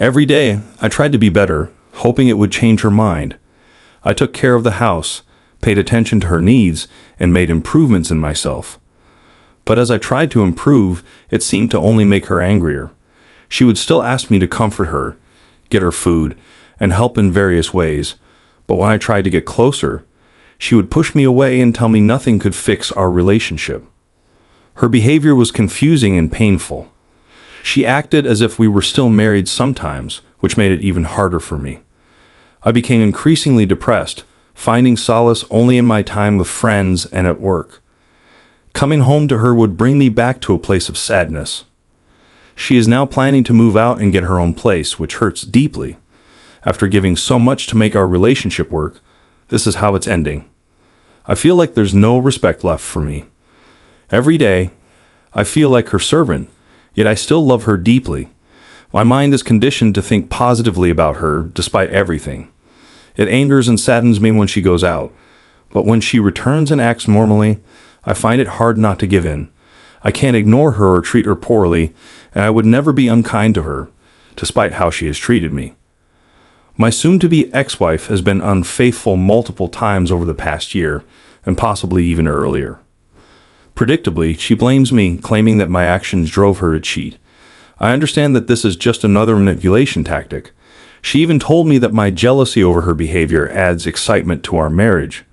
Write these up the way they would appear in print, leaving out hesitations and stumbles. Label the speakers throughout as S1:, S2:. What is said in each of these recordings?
S1: Every day, I tried to be better, hoping it would change her mind. I took care of the house, paid attention to her needs, and made improvements in myself. But as I tried to improve, it seemed to only make her angrier. She would still ask me to comfort her, get her food, and help in various ways. But when I tried to get closer, she would push me away and tell me nothing could fix our relationship. Her behavior was confusing and painful. She acted as if we were still married sometimes, which made it even harder for me. I became increasingly depressed, finding solace only in my time with friends and at work. Coming home to her would bring me back to a place of sadness. She is now planning to move out and get her own place, which hurts deeply. After giving so much to make our relationship work, this is how it's ending. I feel like there's no respect left for me. Every day, I feel like her servant, yet I still love her deeply. My mind is conditioned to think positively about her despite everything. It angers and saddens me when she goes out, but when she returns and acts normally, I find it hard not to give in. I can't ignore her or treat her poorly, and I would never be unkind to her, despite how she has treated me. My soon-to-be ex-wife has been unfaithful multiple times over the past year, and possibly even earlier. Predictably, she blames me, claiming that my actions drove her to cheat. I understand that this is just another manipulation tactic. She even told me that my jealousy over her behavior adds excitement to our marriage.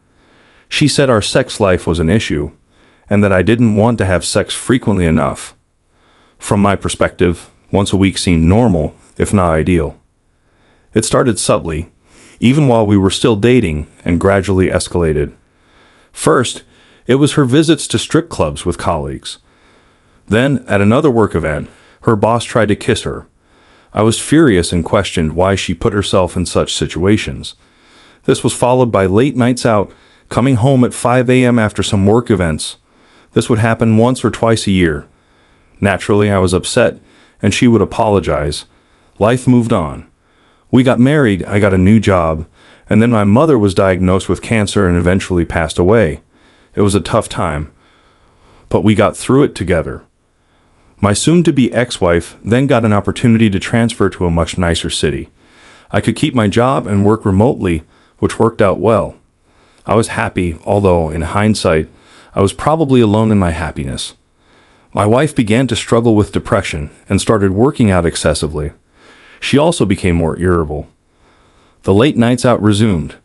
S1: She said our sex life was an issue, and that I didn't want to have sex frequently enough. From my perspective, once a week seemed normal, if not ideal. It started subtly, even while we were still dating, and gradually escalated. First, it was her visits to strip clubs with colleagues. Then, at another work event, her boss tried to kiss her. I was furious and questioned why she put herself in such situations. This was followed by late nights out, coming home at 5 a.m. after some work events. This would happen once or twice a year. Naturally, I was upset, and she would apologize. Life moved on. We got married, I got a new job, and then my mother was diagnosed with cancer and eventually passed away. It was a tough time, but we got through it together. My soon-to-be ex-wife then got an opportunity to transfer to a much nicer city. I could keep my job and work remotely, which worked out well. I was happy, although, in hindsight, I was probably alone in my happiness. My wife began to struggle with depression and started working out excessively. She also became more irritable. The late nights out resumed.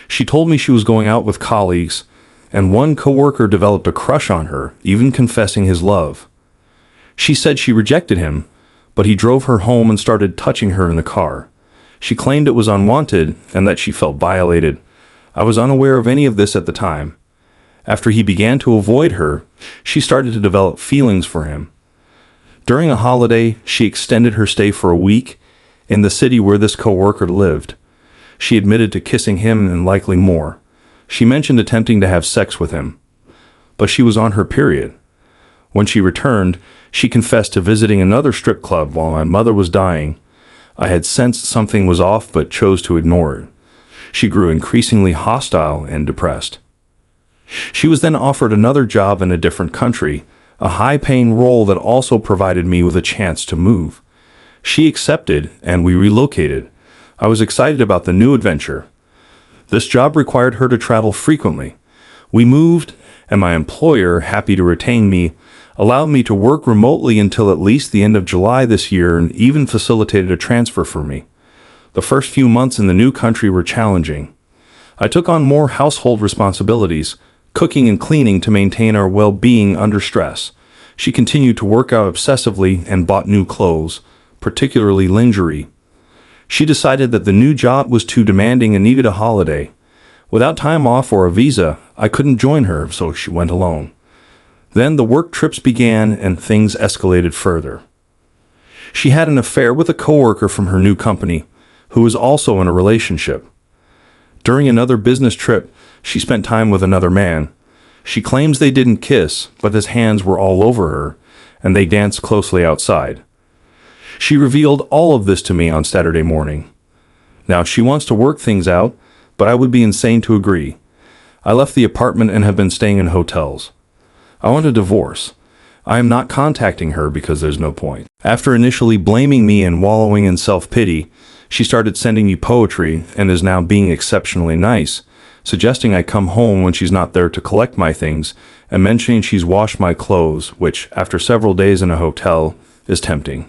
S1: She told me she was going out with colleagues, and one coworker developed a crush on her, even confessing his love. She said she rejected him, but he drove her home and started touching her in the car. She claimed it was unwanted and that she felt violated. I was unaware of any of this at the time. After he began to avoid her, she started to develop feelings for him. During a holiday, she extended her stay for a week in the city where this coworker lived. She admitted to kissing him and likely more. She mentioned attempting to have sex with him, but she was on her period. When she returned, she confessed to visiting another strip club while my mother was dying. I had sensed something was off but chose to ignore it. She grew increasingly hostile and depressed. She was then offered another job in a different country, a high-paying role that also provided me with a chance to move. She accepted, and we relocated. I was excited about the new adventure. This job required her to travel frequently. We moved, and my employer, happy to retain me, allowed me to work remotely until at least the end of July this year and even facilitated a transfer for me. The first few months in the new country were challenging. I took on more household responsibilities, cooking and cleaning to maintain our well-being under stress. She continued to work out obsessively and bought new clothes, particularly lingerie. She decided that the new job was too demanding and needed a holiday. Without time off or a visa, I couldn't join her, so she went alone. Then the work trips began and things escalated further. She had an affair with a coworker from her new company, who was also in a relationship. During another business trip, she spent time with another man. She claims they didn't kiss, but his hands were all over her, and they danced closely outside. She revealed all of this to me on Saturday morning. Now, she wants to work things out, but I would be insane to agree. I left the apartment and have been staying in hotels. I want a divorce. I am not contacting her because there's no point. After initially blaming me and wallowing in self-pity, she started sending me poetry and is now being exceptionally nice, suggesting I come home when she's not there to collect my things, and mentioning she's washed my clothes, which, after several days in a hotel, is tempting.